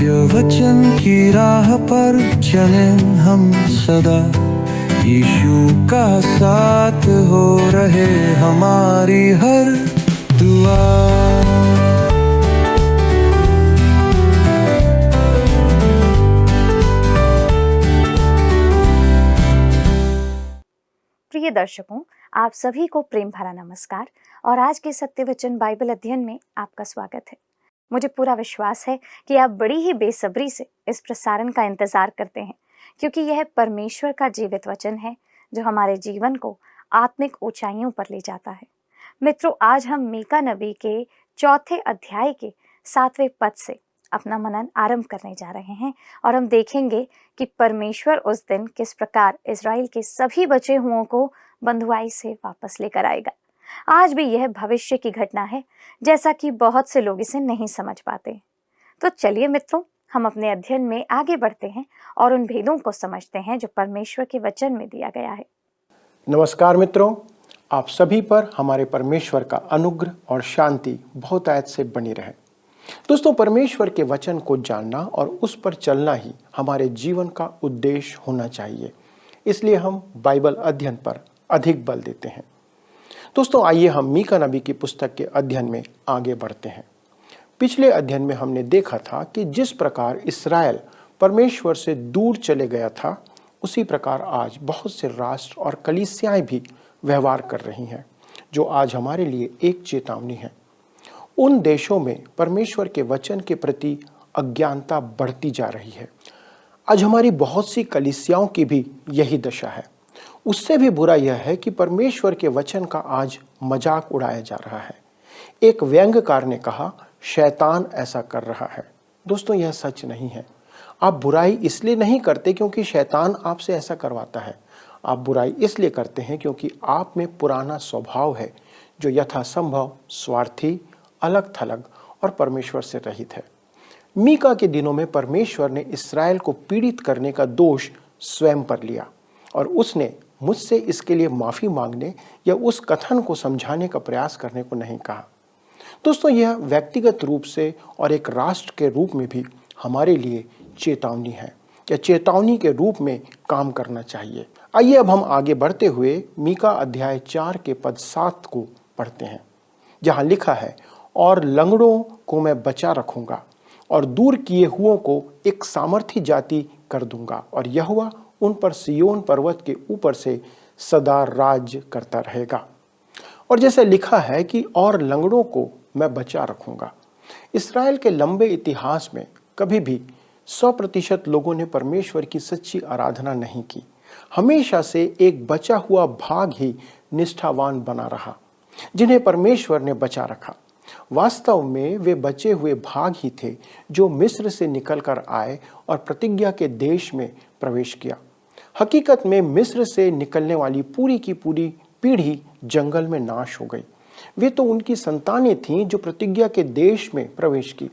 सत्य वचन की राह पर चलें हम सदा। यीशु का साथ हो रहे हमारी हर दुआ। प्रिय दर्शकों, आप सभी को प्रेम भरा नमस्कार और आज के सत्य वचन बाइबल अध्ययन में आपका स्वागत है। मुझे पूरा विश्वास है कि आप बड़ी ही बेसब्री से इस प्रसारण का इंतजार करते हैं, क्योंकि यह परमेश्वर का जीवित वचन है जो हमारे जीवन को आत्मिक ऊंचाइयों पर ले जाता है। मित्रों, आज हम मीका नबी के 4 अध्याय के 7वें पद से अपना मनन आरंभ करने जा रहे हैं और हम देखेंगे कि परमेश्वर उस दिन किस प्रकार इज़राइल के सभी बचे हुओं को बंधुआई से वापस लेकर आएगा। आज भी यह भविष्य की घटना है, जैसा कि बहुत से लोग इसे नहीं समझ पाते। तो चलिए मित्रों, हम अपने अध्ययन में आगे बढ़ते हैं और उन भेदों को समझते हैं जो परमेश्वर के वचन में दिया गया है। नमस्कार मित्रों, आप सभी पर हमारे परमेश्वर का अनुग्रह और शांति बहुतायत से बनी रहे। दोस्तों, परमेश्वर के वचन को जानना और उस पर चलना ही हमारे जीवन का उद्देश्य होना चाहिए। इसलिए हम बाइबल अध्ययन पर अधिक बल देते हैं। दोस्तों, आइए हम मीका नबी की पुस्तक के अध्ययन में आगे बढ़ते हैं। पिछले अध्ययन में हमने देखा था कि जिस प्रकार इस्राएल परमेश्वर से दूर चले गया था, उसी प्रकार आज बहुत से राष्ट्र और कलीसियाएं भी व्यवहार कर रही हैं, जो आज हमारे लिए एक चेतावनी है। उन देशों में परमेश्वर के वचन के प्रति अज्ञानता बढ़ती जा रही है। आज हमारी बहुत सी कलीसियाओं की भी यही दशा है। उससे भी बुरा यह है कि परमेश्वर के वचन का आज मजाक उड़ाया जा रहा है। एक व्यंग्यकार ने कहा, शैतान ऐसा कर रहा है। दोस्तों, यह सच नहीं है। आप बुराई इसलिए नहीं करते क्योंकि शैतान आपसे ऐसा करवाता है। आप बुराई इसलिए करते हैं क्योंकि आप में पुराना स्वभाव है जो यथासंभव स्वार्थी, अलग थलग और परमेश्वर से रहित है। मीका के दिनों में परमेश्वर ने इस्राएल को पीड़ित करने का दोष स्वयं पर लिया और उसने मुझसे इसके लिए माफी मांगने या उस कथन को समझाने का प्रयास करने को नहीं कहा। दोस्तों, यह व्यक्तिगत रूप से और एक राष्ट्र के रूप में भी हमारे लिए चेतावनी है या चेतावनी के रूप में काम करना चाहिए। आइए अब हम आगे बढ़ते हुए मीका अध्याय 4 के पद 7 को पढ़ते हैं, जहां लिखा है, और लंगड़ों को मैं बचा रखूंगा और दूर किए हुओं को एक सामर्थी जाति कर दूंगा, और यहोवा उन पर सिय्योन पर्वत के ऊपर से सदा राज करता रहेगा। और जैसे लिखा है कि और लंगड़ों को मैं बचा रखूंगा। इस्राएल के लंबे इतिहास में कभी भी 100% लोगों ने परमेश्वर की सच्ची आराधना नहीं की। हमेशा से एक बचा हुआ भाग ही निष्ठावान बना रहा, जिन्हें परमेश्वर ने बचा रखा। वास्तव में वे बचे हुए भाग ही थे जो मिस्र से निकलकर आए और प्रतिज्ञा के देश में प्रवेश किया। हकीकत में मिस्र से निकलने वाली पूरी की पूरी पीढ़ी जंगल में नाश हो गई। वे तो उनकी संतानें थीं जो प्रतिज्ञा के देश में प्रवेश की।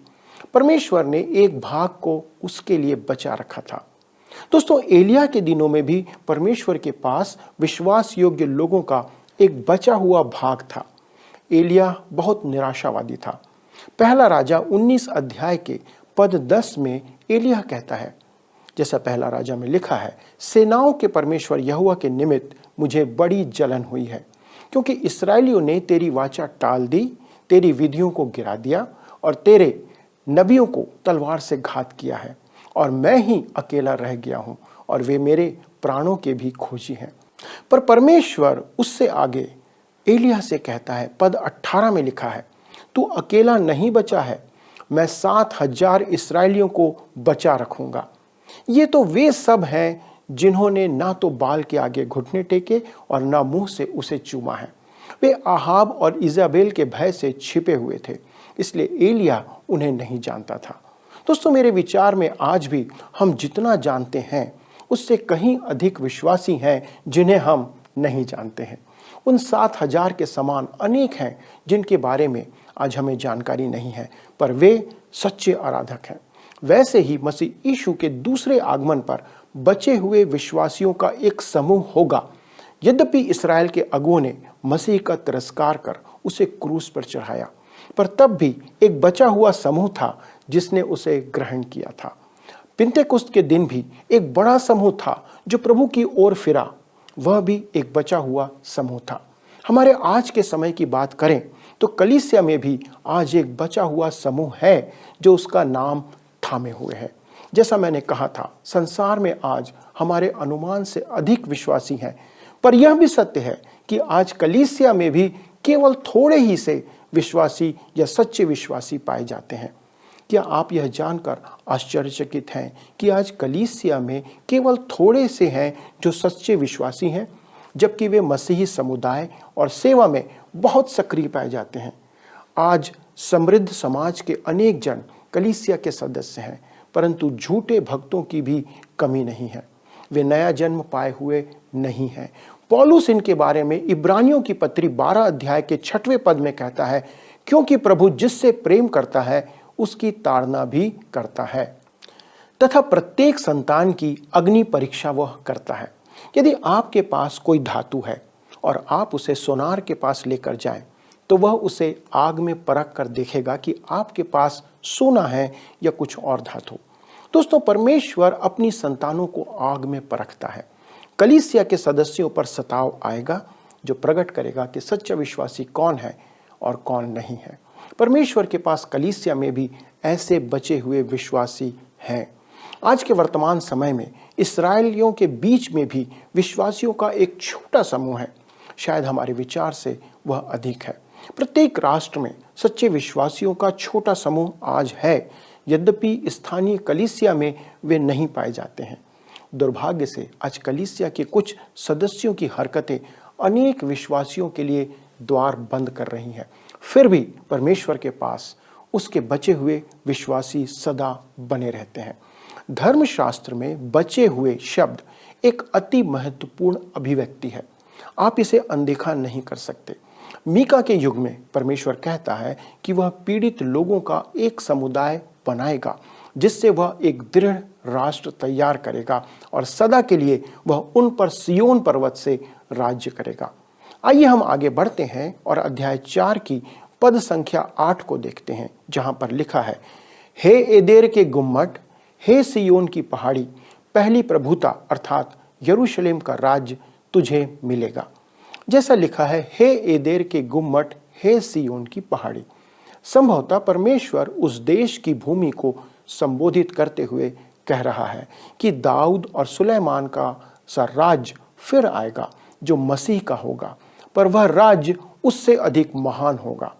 परमेश्वर ने एक भाग को उसके लिए बचा रखा था। दोस्तों, एलिया के दिनों में भी परमेश्वर के पास विश्वास योग्य लोगों का एक बचा हुआ भाग था। एलिया बहुत निराशावादी था। पहला राजा 19 अध्याय के पद 10 में एलिया कहता है, जैसा पहला राजा में लिखा है, सेनाओं के परमेश्वर यहोवा के निमित्त मुझे बड़ी जलन हुई है, क्योंकि इस्राएलियों ने तेरी वाचा टाल दी, तेरी विधियों को गिरा दिया और तेरे नबियों को तलवार से घात किया है, और मैं ही अकेला रह गया हूं और वे मेरे प्राणों के भी खोजी हैं। पर परमेश्वर उससे आगे एलिया से कहता है, पद 18 में लिखा है, तू अकेला नहीं बचा है, मैं 7,000 इस्राएलियों को बचा रखूंगा। ये तो वे सब हैं जिन्होंने ना तो बाल के आगे घुटने टेके और ना मुंह से उसे चूमा है। वे आहाब और इजाबेल के भय से छिपे हुए थे, इसलिए एलिया उन्हें नहीं जानता था। दोस्तों, मेरे विचार में आज भी हम जितना जानते हैं उससे कहीं अधिक विश्वासी हैं जिन्हें हम नहीं जानते हैं। उन 7,000 के समान अनेक हैं जिनके बारे में आज हमें जानकारी नहीं है, पर वे सच्चे आराधक हैं। वैसे ही मसीह यीशु के दूसरे आगमन पर बचे हुए विश्वासियों का एक समूह होगा। यद्यपि इस्राएल के अगुओं ने मसीह का तिरस्कार कर उसे क्रूस पर चढ़ाया, पर तब भी एक बचा हुआ समूह था जिसने उसे ग्रहण किया था। पिंतेकुस्त के दिन भी एक बड़ा समूह था जो प्रभु की ओर फिरा, वह भी एक बचा हुआ समूह था। हमारे आज के समय की बात करें तो कलीसिया में भी आज एक बचा हुआ समूह है जो उसका नाम थामे हुए है। जैसा मैंने कहा था, संसार में आज हमारे अनुमान से अधिक विश्वासी हैं, पर यह भी सत्य है कि आज कलीसिया में भी केवल थोड़े ही से विश्वासी या सच्चे विश्वासी पाए जाते हैं। क्या आप यह जानकर आश्चर्यचकित हैं कि आज कलीसिया में केवल थोड़े से हैं जो सच्चे विश्वासी हैं, जबकि वे मसीही समुदाय और सेवा में बहुत सक्रिय पाए जाते हैं। आज समृद्ध समाज के अनेक जन कलीसिया के सदस्य हैं, परंतु झूठे भक्तों की भी कमी नहीं है। वे नया जन्म पाए हुए नहीं हैं। पौलुस इनके बारे में इब्रानियों की पत्री 12 अध्याय के 6वें पद में कहता है, क्योंकि प्रभु जिससे प्रेम करता है उसकी ताड़ना भी करता है तथा प्रत्येक संतान की अग्नि परीक्षा वह करता है। यदि आपके पास कोई धातु है और आप उसे सोनार के पास लेकर जाएं, तो वह उसे आग में परख कर देखेगा कि आपके पास सोना है या कुछ और धातु। दोस्तों, परमेश्वर अपनी संतानों को आग में परखता है। कलीसिया के सदस्यों पर सताव आएगा जो प्रकट करेगा कि सच्चा विश्वासी कौन है और कौन नहीं है। परमेश्वर के पास कलीसिया में भी ऐसे बचे हुए विश्वासी हैं। आज के वर्तमान समय में इस्राएलियों के बीच में भी विश्वासियों का एक छोटा समूह है। शायद हमारे विचार से वह अधिक है। प्रत्येक राष्ट्र में सच्चे विश्वासियों का छोटा समूह आज है, यद्यपि स्थानीय कलीसिया में वे नहीं पाए जाते हैं। दुर्भाग्य से आज कलीसिया के कुछ सदस्यों की हरकतें अनेक विश्वासियों के लिए द्वार बंद कर रही हैं। फिर भी परमेश्वर के पास उसके बचे हुए विश्वासी सदा बने रहते हैं। धर्मशास्त्र में बचे हुए शब्द एक अति महत्वपूर्ण अभिव्यक्ति है। आप इसे अनदेखा नहीं कर सकते। मीका के युग में परमेश्वर कहता है कि वह पीड़ित लोगों का एक समुदाय बनाएगा, जिससे वह एक दृढ़ राष्ट्र तैयार करेगा और सदा के लिए वह उन पर सियोन पर्वत से राज्य करेगा। आइए हम आगे बढ़ते हैं और अध्याय 4 की पद संख्या 8 को देखते हैं, जहां पर लिखा है, हे एदेर के गुम्मट, हे सियोन की पहाड़ी, पहली प्रभुता अर्थात यरूशलेम का राज्य तुझे मिलेगा। जैसा लिखा है, हे एदेर के गुम्मट, हे सियोन की पहाड़ी। संभवतः परमेश्वर उस देश की भूमि को संबोधित करते हुए कह रहा है कि दाऊद और सुलेमान का सा राज्य फिर आएगा जो मसीह का होगा, पर वह राज्य उससे अधिक महान होगा।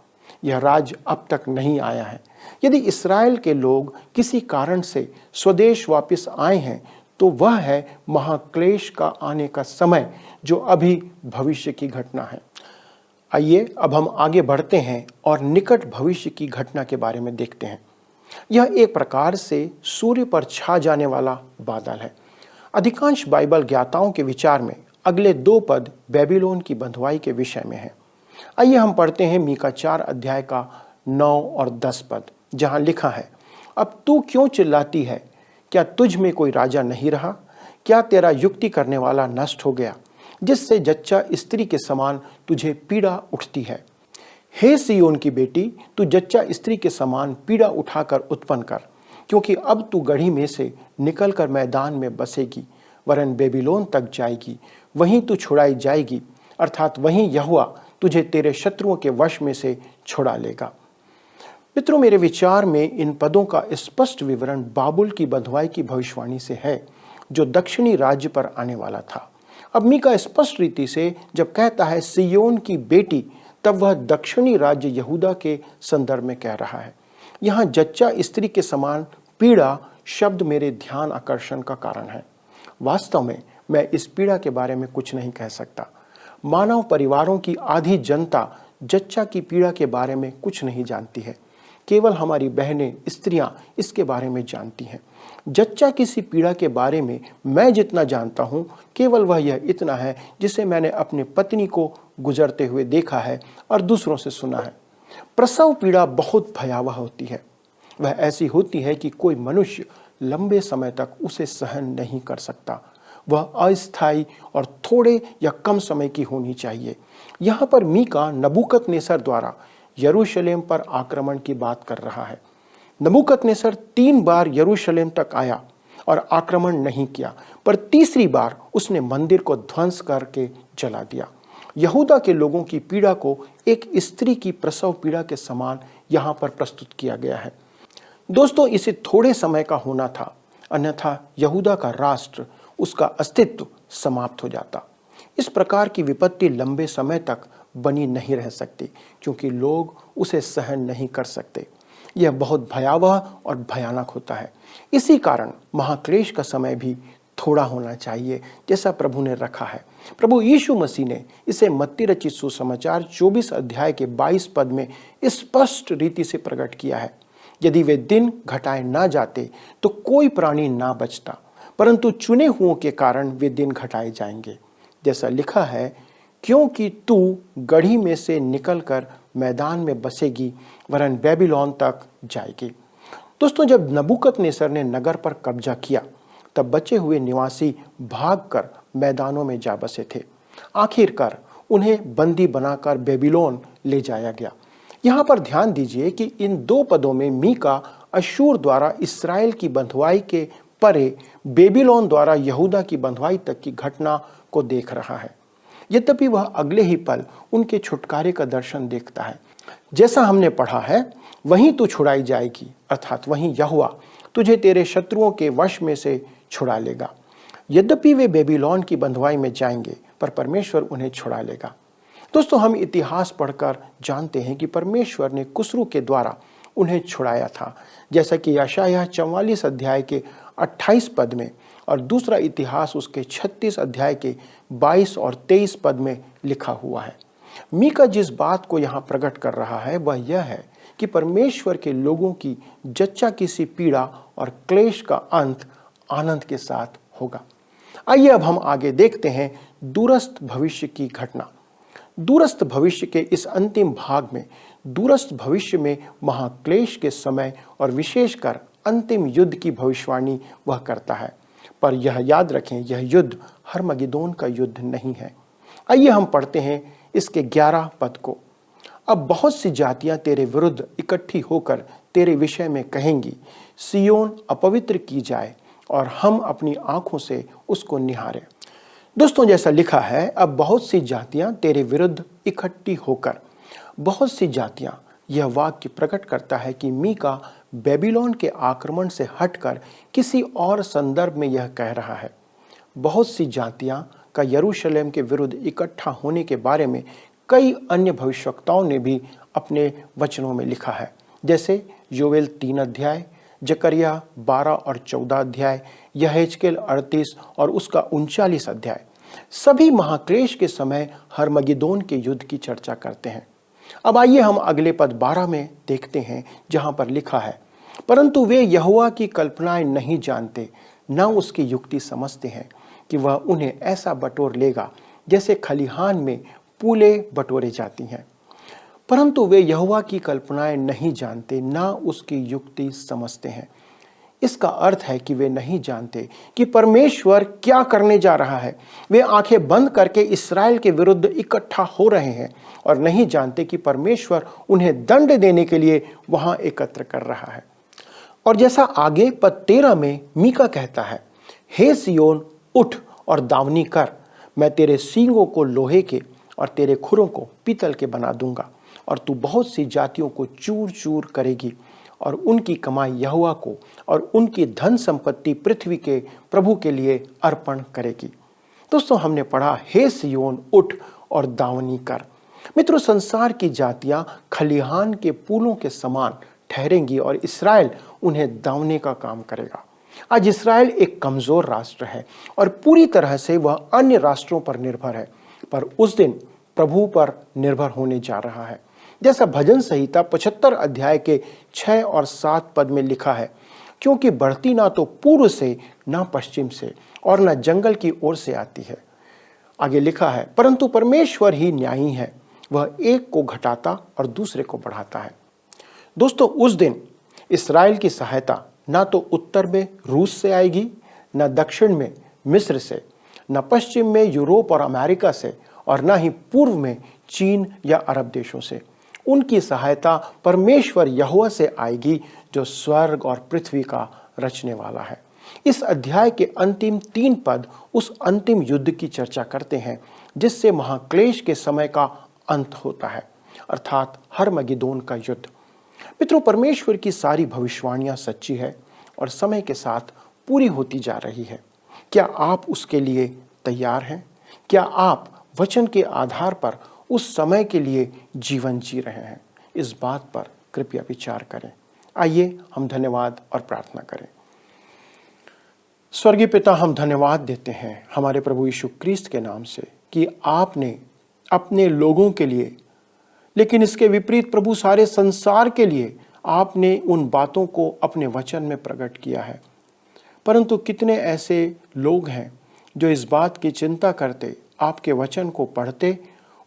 यह राज्य अब तक नहीं आया है। यदि इस्राएल के लोग किसी कारण से स्वदेश वापस आए हैं, तो वह है महाक्लेश का आने का समय, जो अभी भविष्य की घटना है। आइए अब हम आगे बढ़ते हैं और निकट भविष्य की घटना के बारे में देखते हैं। यह एक प्रकार से सूर्य पर छा जाने वाला बादल है। अधिकांश बाइबल ज्ञाताओं के विचार में अगले 2 पद बेबीलोन की बंधुआई के विषय में है। आइए हम पढ़ते हैं मीका 4 अध्याय का 9 और 10 पद, जहां लिखा है, अब तू क्यों चिल्लाती है? क्या तुझ में कोई राजा नहीं रहा? क्या तेरा युक्ति करने वाला नष्ट हो गया, जिससे जच्चा स्त्री के समान तुझे पीड़ा उठती है? हे सियोन की बेटी, तू जच्चा स्त्री के समान पीड़ा उठाकर उत्पन्न कर, क्योंकि अब तू गढ़ी में से निकलकर मैदान में बसेगी, वरन बेबीलोन तक जाएगी, वहीं तू छुड़ाई जाएगी, अर्थात वहीं यहोवा तुझे तेरे शत्रुओं के वश में से छुड़ा लेगा। मित्रों, मेरे विचार में इन पदों का स्पष्ट विवरण बाबुल की बंधुआई की भविष्यवाणी से है, जो दक्षिणी राज्य पर आने वाला था। अब मीका स्पष्ट रीति से जब कहता है सियोन की बेटी, तब वह दक्षिणी राज्य यहूदा के संदर्भ में कह रहा है। यहाँ जच्चा स्त्री के समान पीड़ा शब्द मेरे ध्यान आकर्षण का कारण है। वास्तव में मैं इस पीड़ा के बारे में कुछ नहीं कह सकता। मानव परिवारों की आधी जनता जच्चा की पीड़ा के बारे में कुछ नहीं जानती है। केवल हमारी बहनें, स्त्रियां इसके बारे में जानती हैं। जच्चा किसी पीड़ा के बारे में मैं जितना जानता हूं, केवल वह यह इतना है जिसे मैंने अपनी पत्नी को गुजरते हुए देखा है और दूसरों से सुना है। प्रसव पीड़ा बहुत भयावह होती है। वह ऐसी होती है कि कोई मनुष्य लंबे समय तक उसे सहन नहीं कर सकता। वह अस्थायी और थोड़े या कम समय की होनी चाहिए। यहाँ पर मीका नबूकदनेस्सर द्वारा यरूशलेम पर आक्रमण की बात कर रहा है। नबूकदनेस्सर 3 बार यरूशलेम तक आया और आक्रमण नहीं किया, पर तीसरी बार उसने मंदिर को ध्वंस करके जला दिया। यहूदा के लोगों की पीड़ा को एक स्त्री की प्रसव पीड़ा के समान यहाँ पर प्रस्तुत किया गया है। दोस्तों, इसे थोड़े समय का होना था, अन्यथा यहूदा का राष्ट्र, उसका अस्तित्व समाप्त हो जाता। इस प्रकार की विपत्ति लंबे समय तक बनी नहीं रह सकती, क्योंकि लोग उसे सहन नहीं कर सकते। यह बहुत भयावह और भयानक होता है। इसी कारण महाक्लेश का समय भी थोड़ा होना चाहिए, जैसा प्रभु ने रखा है। प्रभु यीशु मसीह ने इसे मत्ती रचित सुसमाचार 24 अध्याय के 22 पद में स्पष्ट रीति से प्रकट किया है। यदि वे दिन घटाए ना जाते तो कोई प्राणी ना बचता, परंतु चुने हुओं के कारण वे दिन घटाए जाएंगे। जैसा लिखा है, क्योंकि तू गढ़ी में से निकलकर मैदान में बसेगी, वरन बेबीलोन तक जाएगी। दोस्तों, जब नबूकदनेस्सर ने नगर पर कब्जा किया, तब बचे हुए निवासी भागकर मैदानों में जा बसे थे। आखिरकार उन्हें बंदी बनाकर बेबीलोन ले जाया गया। यहाँ पर ध्यान दीजिए कि इन 2 पदों में मीका अश्शूर द्वारा इस्राएल की बंधुआई के परे बेबीलोन द्वारा यहूदा की बंधुआई तक की घटना को देख रहा है। यद्यपि वह अगले ही पल उनके छुटकारे का दर्शन देखता है। जैसा हमने पढ़ा है, वहीं तू छुड़ाई जाएगी, अर्थात वहीं यहोवा तुझे तेरे शत्रुओं के वश में से छुड़ा लेगा। यद्यपि वे बेबीलोन की बंधुआई में जाएंगे, पर परमेश्वर उन्हें छुड़ा लेगा। दोस्तों, हम इतिहास पढ़कर जानते हैं कि परमेश्वर ने कुसरू के द्वारा उन्हें छुड़ाया था, जैसा कि यशायाह 44 अध्याय के 28 पद में, और दूसरा इतिहास उसके 36 अध्याय के 22 और 23 पद में लिखा हुआ है। मीका जिस बात को यहाँ प्रकट कर रहा है वह यह है कि परमेश्वर के लोगों की जच्चा किसी पीड़ा और क्लेश का अंत आनंद के साथ होगा। आइए अब हम आगे देखते हैं दूरस्थ भविष्य की घटना। दूरस्थ भविष्य के इस अंतिम भाग में दूरस्थ भविष्य में महाक्लेश के समय और विशेषकर अंतिम युद्ध की भविष्यवाणी वह करता है। पर यह याद रखें, यह युद्ध हर्मगिदोन का युद्ध नहीं है। आइए हम पढ़ते हैं इसके 11 पद को। अब बहुत सी जातियां तेरे विरुद्ध इकट्ठी होकर तेरे विषय में कहेंगी, सियोन अपवित्र की जाए और हम अपनी आंखों से उसको निहारें। दोस्तों, जैसा लिखा है, अब बहुत सी जातियां तेरे विरुद्ध इकट्ठी होकर। बहुत सी जातियां, यह वाक्य प्रकट करता है कि मीका बेबीलोन के आक्रमण से हटकर किसी और संदर्भ में यह कह रहा है। बहुत सी जातियां का यरूशलेम के विरुद्ध इकट्ठा होने के बारे में कई अन्य भविष्यवक्ताओं ने भी अपने वचनों में लिखा है, जैसे योवेल 3 अध्याय, जकरिया 12 और 14 अध्याय, यहेजकेल 38 और उसका 39 अध्याय। सभी महाक्लेश के समय हर्मगिदोन के युद्ध की चर्चा करते हैं। अब आइए हम अगले पद 12 में देखते हैं, जहां पर लिखा है, परंतु वे यहोवा की कल्पनाएं नहीं जानते, न उसकी युक्ति समझते हैं कि वह उन्हें ऐसा बटोर लेगा जैसे खलिहान में पूले बटोरे जाती हैं। परंतु वे यहोवा की कल्पनाएं नहीं जानते, न उसकी युक्ति समझते हैं। इसका अर्थ है कि वे नहीं जानते कि परमेश्वर क्या करने जा रहा है। वे आंखें बंद करके इस्राएल के विरुद्ध इकट्ठा हो रहे हैं और नहीं जानते कि परमेश्वर उन्हें दंड देने के लिए वहां एकत्र कर रहा है। और जैसा आगे पद 13 में मीका कहता है, हे सियोन उठ और दावनी कर, मैं तेरे सींगों को लोहे के और तेरे खुरों को पीतल के बना दूंगा, और तू बहुत सी जातियों को चूर चूर करेगी और उनकी कमाई यहोवा को और उनकी धन संपत्ति पृथ्वी के प्रभु के लिए अर्पण करेगी। दोस्तों, हमने पढ़ा, हे सियोन उठ और दावनी कर। मित्रों, संसार की जातियां खलिहान के पुलों के समान ठहरेंगी और इस्राएल उन्हें दावने का काम करेगा। आज इस्राएल एक कमजोर राष्ट्र है और पूरी तरह से वह अन्य राष्ट्रों पर निर्भर है, पर उस दिन प्रभु पर निर्भर होने जा रहा है। जैसा भजन संहिता 75 अध्याय के 6 और 7 पद में लिखा है, क्योंकि बढ़ती ना तो पूर्व से ना पश्चिम से और ना जंगल की ओर से आती है। आगे लिखा है, परंतु परमेश्वर ही न्यायी है, वह एक को घटाता और दूसरे को बढ़ाता है। दोस्तों, उस दिन इस्राएल की सहायता ना तो उत्तर में रूस से आएगी, ना दक्षिण में मिस्र से, ना पश्चिम में यूरोप और अमेरिका से, और ना ही पूर्व में चीन या अरब देशों से। उनकी सहायता परमेश्वर यहोवा से आएगी जो स्वर्ग और पृथ्वी का रचने वाला है। इस अध्याय के अंतिम 3 पद उस अंतिम युद्ध की चर्चा करते हैं जिससे महाक्लेश के समय का अंत होता है, अर्थात हर्मगिदोन का युद्ध। मित्रों, परमेश्वर की सारी भविष्यवाणियां सच्ची है और समय के साथ पूरी होती जा रही है। क्या आप उसके लिए तैयार हैं? क्या आप वचन के आधार पर उस समय के लिए जीवन जी रहे हैं? इस बात पर कृपया विचार करें। आइए हम धन्यवाद और प्रार्थना करें। स्वर्गीय पिता, हम धन्यवाद देते हैं हमारे प्रभु यीशु क्रिस्त के नाम से कि आपने अपने लोगों के लिए, लेकिन इसके विपरीत प्रभु सारे संसार के लिए आपने उन बातों को अपने वचन में प्रकट किया है। परंतु कितने ऐसे लोग हैं जो इस बात की चिंता करते, आपके वचन को पढ़ते,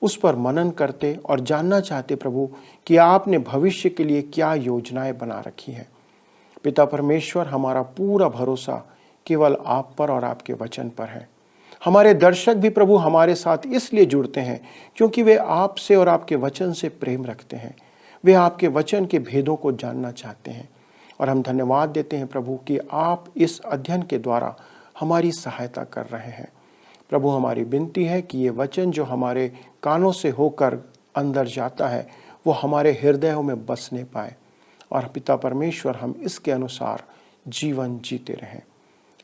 उस पर मनन करते और जानना चाहते प्रभु कि आपने भविष्य के लिए क्या योजनाएं बना रखी हैं। पिता परमेश्वर, हमारा पूरा भरोसा केवल आप पर और आपके वचन पर है। हमारे दर्शक भी प्रभु हमारे साथ इसलिए जुड़ते हैं क्योंकि वे आपसे और आपके वचन से प्रेम रखते हैं। वे आपके वचन के भेदों को जानना चाहते हैं और हम धन्यवाद देते हैं प्रभु कि आप इस अध्ययन के द्वारा हमारी सहायता कर रहे हैं। प्रभु, हमारी विनती है कि ये वचन जो हमारे कानों से होकर अंदर जाता है वो हमारे हृदयों में बसने पाए और पिता परमेश्वर, हम इसके अनुसार जीवन जीते रहें।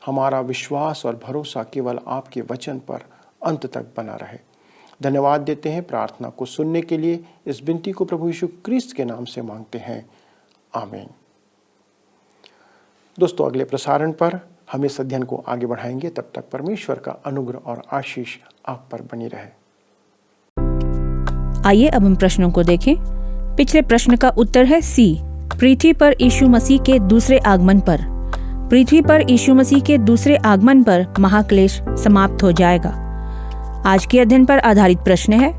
हमारा विश्वास और भरोसा केवल आपके वचन पर अंत तक बना रहे। धन्यवाद देते हैं। प्रार्थना को सुनने के लिए इस विनती को प्रभु यीशु क्रिस्त के नाम से मांगते हैं, आमीन। दोस्तों, अगले प्रसारण पर हम इस अध्ययन को आगे बढ़ाएंगे। तब तक परमेश्वर का अनुग्रह और आशीष आप पर बनी रहे। आइए अब हम प्रश्नों को देखें। पिछले प्रश्न का उत्तर है सी, पृथ्वी पर यीशु मसीह के दूसरे आगमन पर। पृथ्वी पर यीशु मसीह के दूसरे आगमन पर महाक्लेश समाप्त हो जाएगा। आज के अध्ययन पर आधारित प्रश्न है,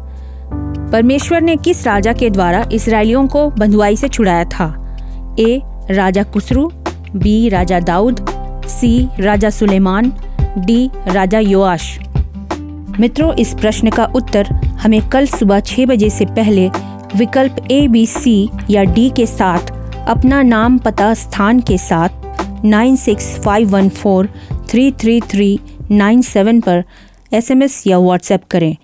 परमेश्वर ने किस राजा के द्वारा इस्राएलियों को बंधुआई से छुड़ाया था? ए, राजा कुसरू, बी, राजा दाऊद, सी, राजा सुलेमान, डी, राजा योआश। मित्रों, इस प्रश्न का उत्तर हमें कल सुबह 6 बजे से पहले विकल्प ए, बी, सी या डी के साथ अपना नाम, पता, स्थान के साथ 9651433397 पर SMS या WhatsApp करें।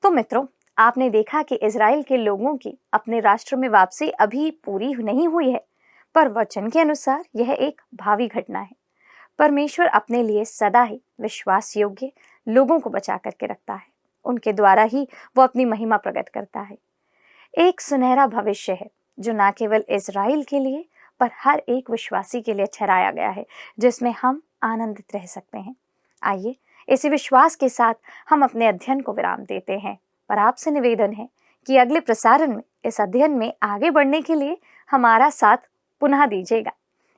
तो मित्रों, आपने देखा कि इजराइल के लोगों की अपने राष्ट्र में वापसी अभी पूरी नहीं हुई है, पर वचन के अनुसार यह एक भावी घटना है। परमेश्वर अपने लिए सदा ही विश्वास योग्य लोगों को बचा करके रखता है। उनके द्वारा ही वो अपनी महिमा प्रकट करता है। एक सुनहरा भविष्य है जो न केवल इजराइल के लिए पर हर एक विश्वासी के लिए ठहराया गया है, जिसमें हम आनंदित रह सकते हैं। आइए इसी विश्वास के साथ हम अपने अध्ययन को विराम देते हैं, पर आपसे निवेदन है कि अगले प्रसारण में इस अध्ययन में आगे बढ़ने के लिए हमारा साथ पुनः दीजिएगा।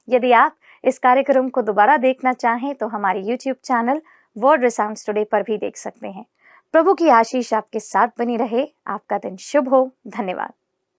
यदि आप इस कार्यक्रम को दोबारा देखना चाहें तो हमारे YouTube चैनल वर्ड रिसाउंड्स टुडे पर भी देख सकते हैं। प्रभु की आशीष आपके साथ बनी रहे। आपका दिन शुभ हो। धन्यवाद।